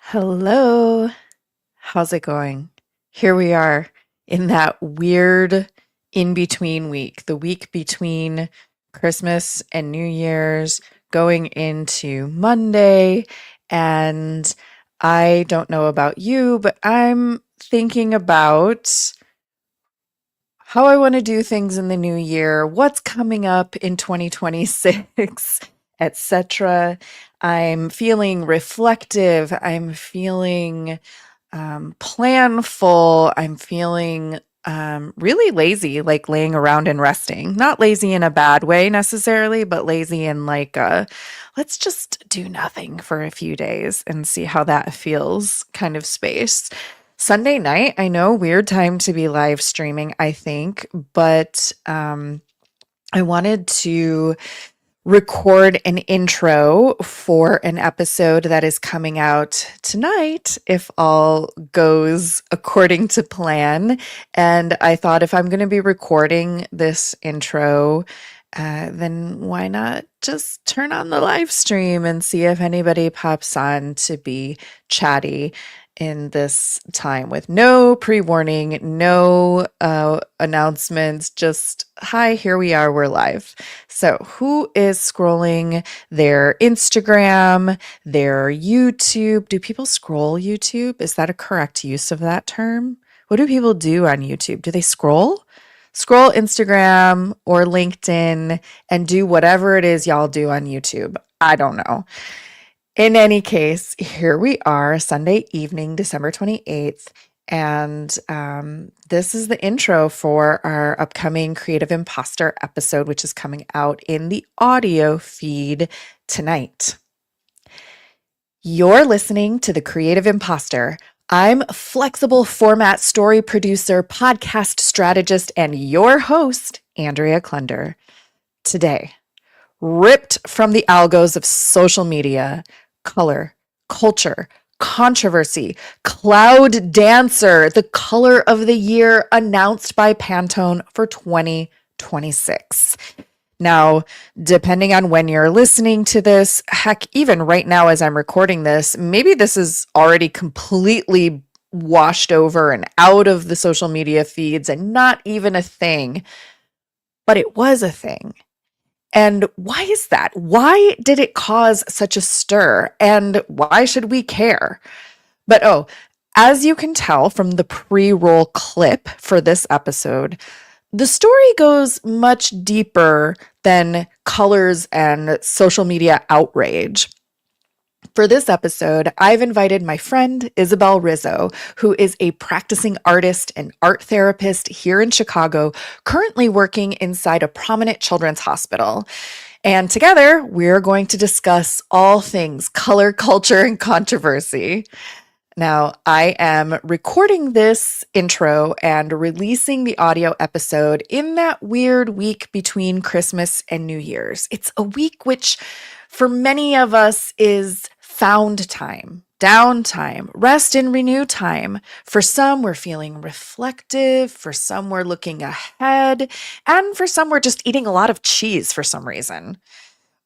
Hello. How's it going? Here we are in that weird in between week, the week between Christmas and New Year's, going into Monday. And I don't know about you, but I'm thinking about how I want to do things in the new year, what's coming up in 2026, etc. I'm feeling reflective. I'm feeling planful. I'm feeling really lazy, like laying around and resting. Not lazy in a bad way necessarily, but lazy in like let's just do nothing for a few days and see how that feels kind of space. Sunday night, I know, weird time to be live streaming, I think, but I wanted to record an intro for an episode that is coming out tonight if all goes according to plan. And I thought if I'm going to be recording this intro, then why not just turn on the live stream and see if anybody pops on to be chatty in this time with no pre-warning, no announcements, just hi, here we are, we're live. So, who is scrolling their Instagram, their YouTube? Do people scroll YouTube? Is that a correct use of that term? What do people do on YouTube? Do they scroll? Scroll Instagram or LinkedIn and do whatever it is y'all do on YouTube. I don't know. In any case, here we are, Sunday evening, December 28th. And this is the intro for our upcoming Creative Impostor episode, which is coming out in the audio feed tonight. You're listening to the Creative Impostor. I'm flexible format story producer, podcast strategist, and your host, Andrea Klunder. Today, ripped from the algos of social media, color, culture, controversy, cloud dancer, the color of the year announced by Pantone for 2026. Now, depending on when you're listening to this, heck, even right now as I'm recording this, maybe this is already completely washed over and out of the social media feeds and not even a thing, but it was a thing. And why is that? Why did it cause such a stir? And why should we care? But as you can tell from the pre-roll clip for this episode, the story goes much deeper than colors and social media outrage. For this episode, I've invited my friend Isabel Rizzo, who is a practicing artist and art therapist here in Chicago, currently working inside a prominent children's hospital. And together, we're going to discuss all things color, culture, and controversy. Now, I am recording this intro and releasing the audio episode in that weird week between Christmas and New Year's. It's a week which, for many of us, is found time, downtime, rest and renew time. For some, we're feeling reflective. For some, we're looking ahead. And for some, we're just eating a lot of cheese for some reason.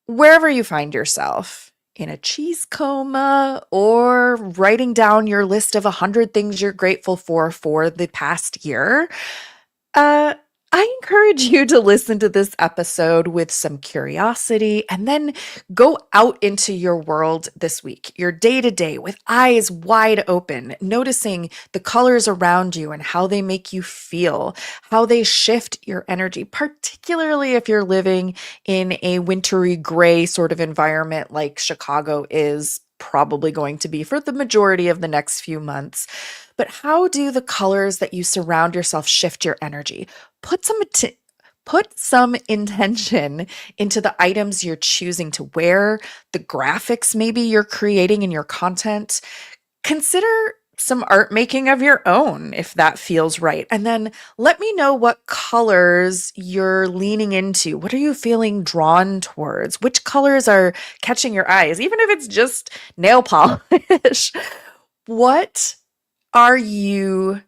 Wherever you find yourself, in a cheese coma or writing down your list of 100 things you're grateful for the past year, I encourage you to listen to this episode with some curiosity and then go out into your world this week, your day to day, with eyes wide open, noticing the colors around you and how they make you feel, how they shift your energy, particularly if you're living in a wintry gray sort of environment like Chicago is probably going to be for the majority of the next few months. But how do the colors that you surround yourself shift your energy? Put some intention into the items you're choosing to wear, the graphics maybe you're creating in your content. Consider some art making of your own if that feels right. And then let me know what colors you're leaning into. What are you feeling drawn towards? Which colors are catching your eyes, even if it's just nail polish? What are you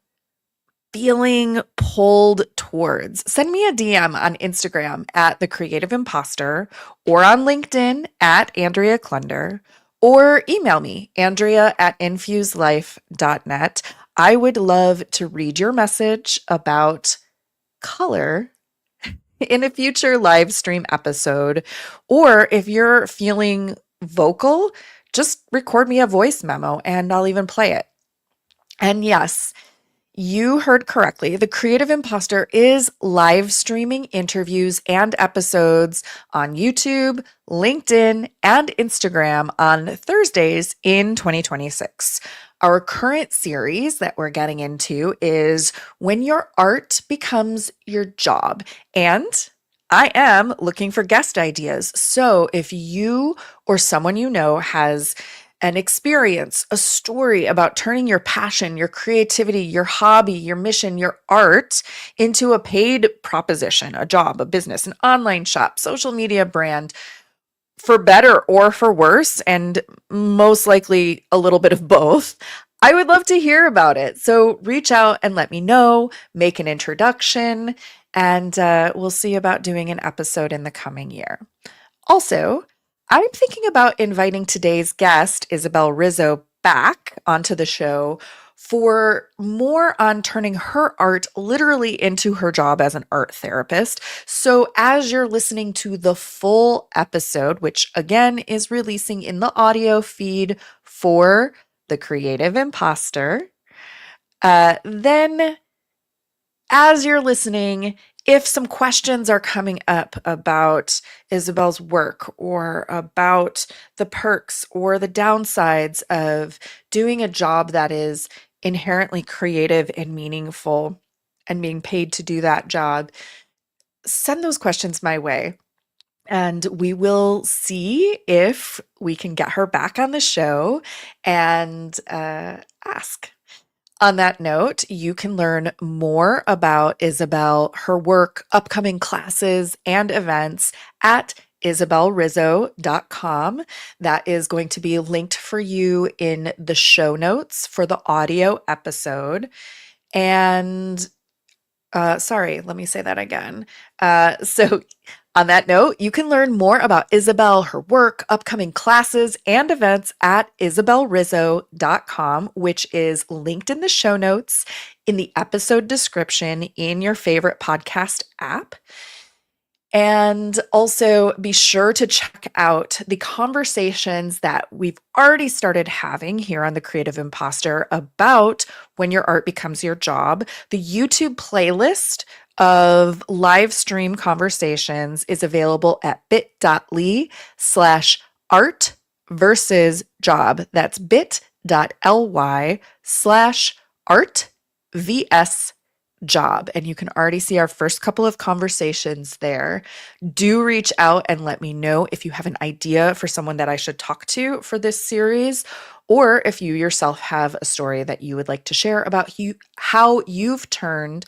feeling pulled towards? Send me a DM on Instagram at The Creative Impostor or on LinkedIn at Andrea Klunder, or email me, Andrea@infuselife.net. I would love to read your message about color in a future live stream episode. Or if you're feeling vocal, just record me a voice memo and I'll even play it. And yes, you heard correctly. The Creative Imposter is live streaming interviews and episodes on YouTube, LinkedIn, and Instagram on Thursdays in 2026. Our current series that we're getting into is When Your Art Becomes Your Job. And I am looking for guest ideas. So if you or someone you know has an experience, a story about turning your passion, your creativity, your hobby, your mission, your art into a paid proposition, a job, a business, an online shop, social media brand, for better or for worse, and most likely a little bit of both, I would love to hear about it. So reach out and let me know, make an introduction, and we'll see about doing an episode in the coming year. Also, I'm thinking about inviting today's guest, Isabel Rizzo, back onto the show for more on turning her art literally into her job as an art therapist. So, as you're listening to the full episode, which again is releasing in the audio feed for the Creative Imposter, then as you're listening, if some questions are coming up about Isabel's work or about the perks or the downsides of doing a job that is inherently creative and meaningful and being paid to do that job, send those questions my way. And we will see if we can get her back on the show and ask. On that note, you can learn more about Isabel, her work, upcoming classes, and events at isabelrizzo.com. That is going to be linked for you in the show notes for the audio episode. And sorry, let me say that again. So, on that note, you can learn more about Isabel, her work, upcoming classes, and events at isabelrizzo.com, which is linked in the show notes, in the episode description, in your favorite podcast app. And also be sure to check out the conversations that we've already started having here on the Creative Imposter about when your art becomes your job. The YouTube playlist of live stream conversations is available at bit.ly/art versus job. That's bit.ly/art vs job. And you can already see our first couple of conversations there. Do reach out and let me know if you have an idea for someone that I should talk to for this series, or if you yourself have a story that you would like to share about how you've turned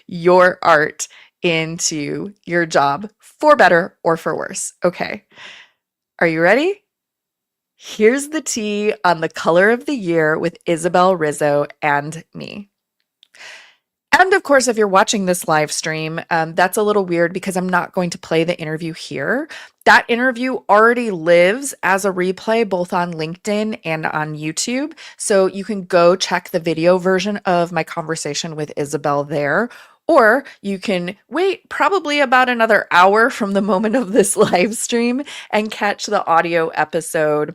your art into your job, for better or for worse. Okay. Are you ready? Here's the tea on the color of the year with Isabel Rizzo and me. And of course, if you're watching this live stream, that's a little weird because I'm not going to play the interview here. That interview already lives as a replay both on LinkedIn and on YouTube. So you can go check the video version of my conversation with Isabel there. Or you can wait probably about another hour from the moment of this live stream and catch the audio episode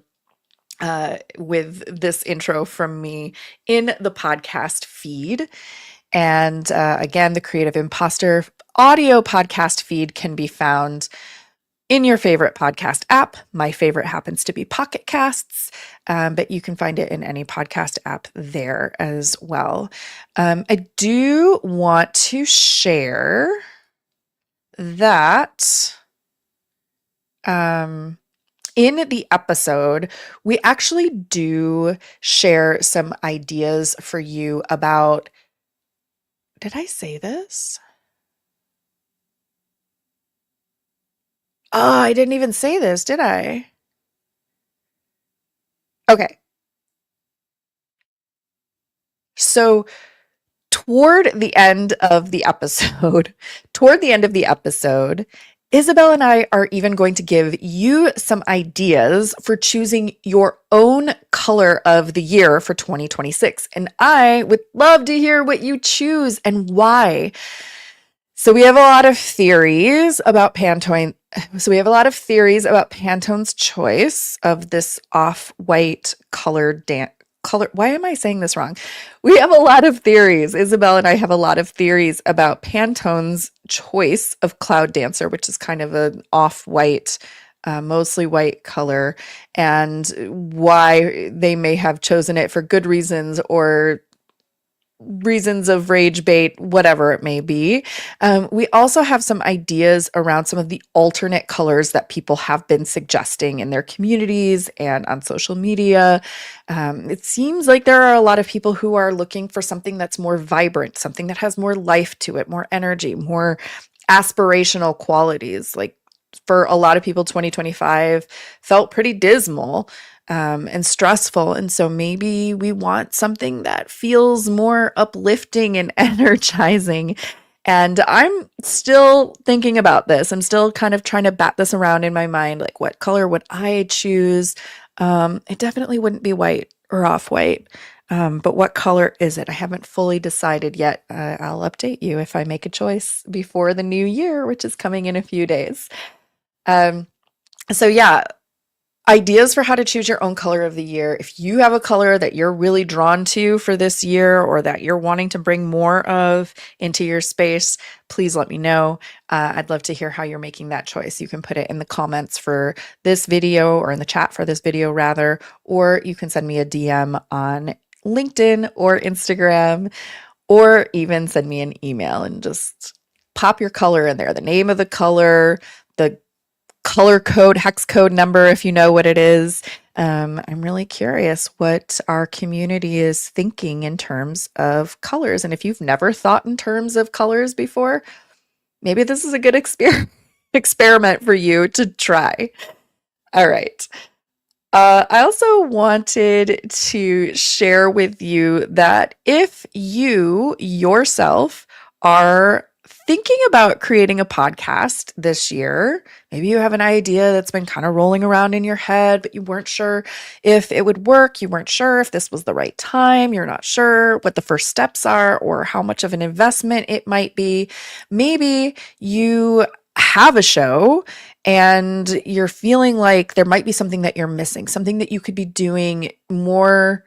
with this intro from me in the podcast feed. And again, the Creative Imposter audio podcast feed can be found in your favorite podcast app. My favorite happens to be Pocket Casts, but you can find it in any podcast app there as well. I do want to share that in the episode, we actually do share some ideas for you about. Did I say this? Oh, I didn't even say this, did I? Okay. So toward the end of the episode, Isabel and I are even going to give you some ideas for choosing your own color of the year for 2026. And I would love to hear what you choose and why. So we have a lot of theories about Pantone. So we have a lot of theories about Pantone's choice of this off-white color. Why am I saying this wrong? We have a lot of theories. Isabel and I have a lot of theories about Pantone's choice of Cloud Dancer, which is kind of an off-white, mostly white color, and why they may have chosen it for good reasons or reasons of rage bait, whatever it may be. We also have some ideas around some of the alternate colors that people have been suggesting in their communities and on social media. It seems like there are a lot of people who are looking for something that's more vibrant, something that has more life to it, more energy, more aspirational qualities. Like for a lot of people, 2025 felt pretty dismal and stressful. And so maybe we want something that feels more uplifting and energizing. And I'm still thinking about this. I'm still kind of trying to bat this around in my mind. Like, what color would I choose? It definitely wouldn't be white or off-white. But what color is it? I haven't fully decided yet. I'll update you if I make a choice before the new year, which is coming in a few days. So yeah, ideas for how to choose your own color of the year. If you have a color that you're really drawn to for this year or that you're wanting to bring more of into your space, please let me know. I'd love to hear how you're making that choice. You can put it in the comments for this video or in the chat for this video rather, or you can send me a DM on LinkedIn or Instagram, or even send me an email and just pop your color in there, the name of the color, the color code, hex code number, if you know what it is. I'm really curious what our community is thinking in terms of colors. And if you've never thought in terms of colors before, maybe this is a good experiment for you to try. All right. I also wanted to share with you that if you yourself are thinking about creating a podcast this year, maybe you have an idea that's been kind of rolling around in your head, but you weren't sure if it would work. You weren't sure if this was the right time. You're not sure what the first steps are or how much of an investment it might be. Maybe you have a show and you're feeling like there might be something that you're missing, something that you could be doing more.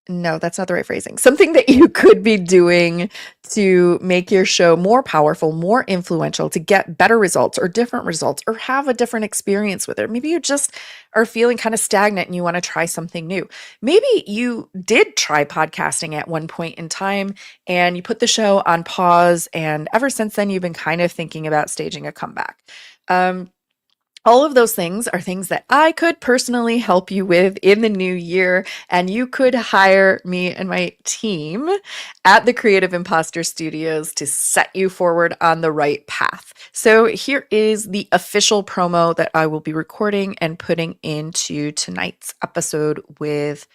No, that's not the right phrasing. Something that you could be doing to make your show more powerful, more influential, to get better results or different results or have a different experience with it. Maybe you just are feeling kind of stagnant and you want to try something new. Maybe you did try podcasting at one point in time and you put the show on pause, and ever since then, you've been kind of thinking about staging a comeback. All of those things are things that I could personally help you with in the new year, and you could hire me and my team at the Creative Impostor Studios to set you forward on the right path. So here is the official promo that I will be recording and putting into tonight's episode with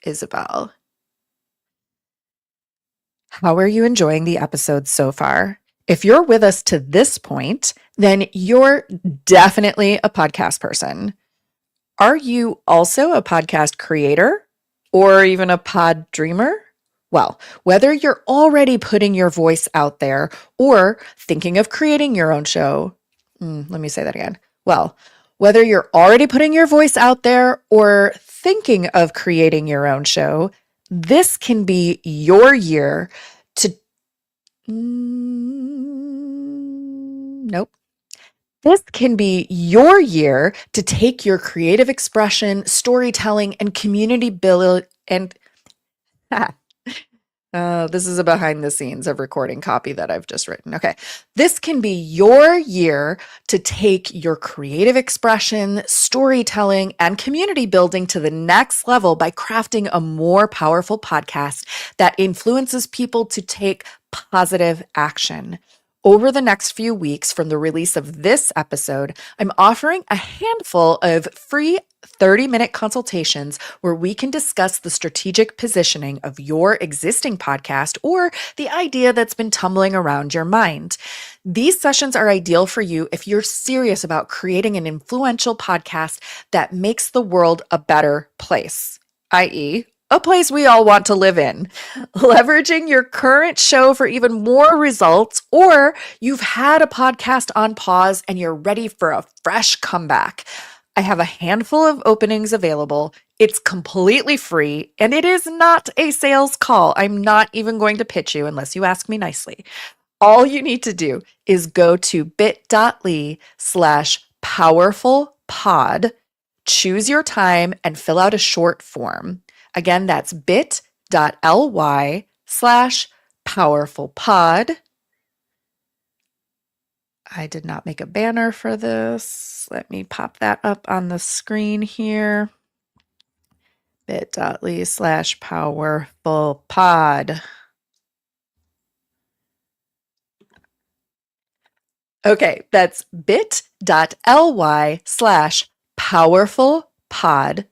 Isabel. How are you enjoying the episode so far? If you're with us to this point, then you're definitely a podcast person. Are you also a podcast creator or even a pod dreamer? Well, whether you're already putting your voice out there or thinking of creating your own show, let me say that again. Well, whether you're already putting your voice out there or thinking of creating your own show, this can be your year to nope. This can be your year to take your creative expression, storytelling, and community build and this is a behind the scenes of recording copy that I've just written. Okay. This can be your year to take your creative expression, storytelling, and community building to the next level by crafting a more powerful podcast that influences people to take positive action. Over the next few weeks from the release of this episode, I'm offering a handful of free 30-minute consultations where we can discuss the strategic positioning of your existing podcast or the idea that's been tumbling around your mind. These sessions are ideal for you if you're serious about creating an influential podcast that makes the world a better place, i.e., a place we all want to live in. Leveraging your current show for even more results, or you've had a podcast on pause and you're ready for a fresh comeback. I have a handful of openings available. It's completely free and it is not a sales call. I'm not even going to pitch you unless you ask me nicely. All you need to do is go to bit.ly/powerfulpod, choose your time, and fill out a short form. Again, that's bit.ly/powerfulpod. I did not make a banner for this. Let me pop that up on the screen here. bit.ly/powerfulpod. Okay, that's bit.ly/powerfulpod.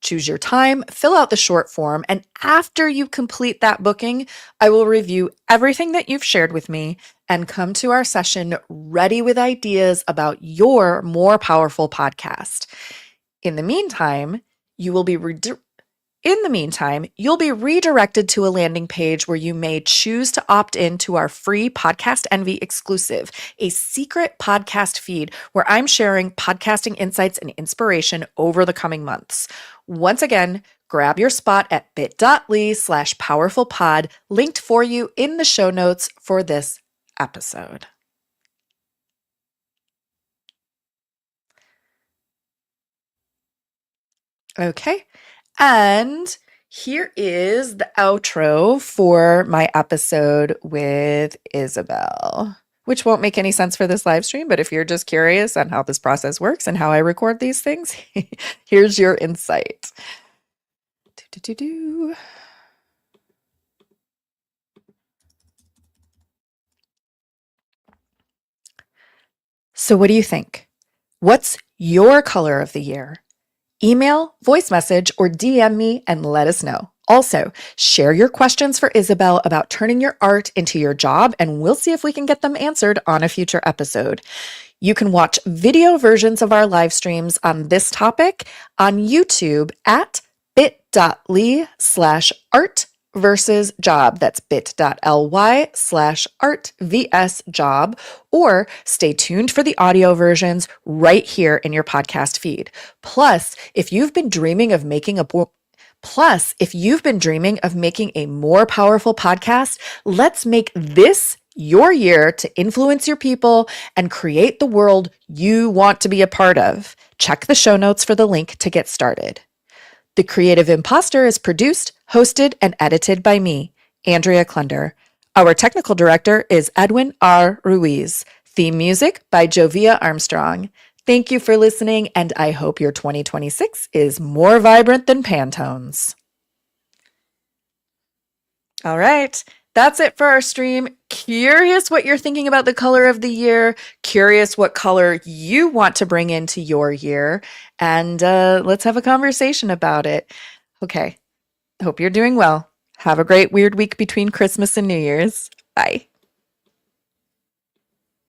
Choose your time, fill out the short form, and after you complete that booking, I will review everything that you've shared with me and come to our session ready with ideas about your more powerful podcast. In the meantime, you'll be redirected to a landing page where you may choose to opt in to our free Podcast Envy exclusive, a secret podcast feed where I'm sharing podcasting insights and inspiration over the coming months. Once again, grab your spot at bit.ly/powerfulpod, linked for you in the show notes for this episode. Okay. And here is the outro for my episode with Isabel, which won't make any sense for this live stream, but if you're just curious on how this process works and how I record these things, here's your insight. So what do you think? What's your color of the year? Email, voice message, or DM me and let us know. Also, share your questions for Isabel about turning your art into your job, and we'll see if we can get them answered on a future episode. You can watch video versions of our live streams on this topic on YouTube at bit.ly/art versus job. That's bit.ly/art-vs-job, or stay tuned for the audio versions right here in your podcast feed. Plus, if you've been dreaming of making a more powerful podcast, let's make this your year to influence your people and create the world you want to be a part of. Check the show notes for the link to get started. The Creative Impostor is produced, hosted, and edited by me, Andrea Klunder. Our technical director is Edwin R. Ruiz. Theme music by Jovia Armstrong. Thank you for listening, and I hope your 2026 is more vibrant than Pantones. All right, that's it for our stream. Curious what you're thinking about the color of the year. Curious what color you want to bring into your year. And let's have a conversation about it. Okay, hope you're doing well. Have a great weird week between Christmas and New Year's. Bye.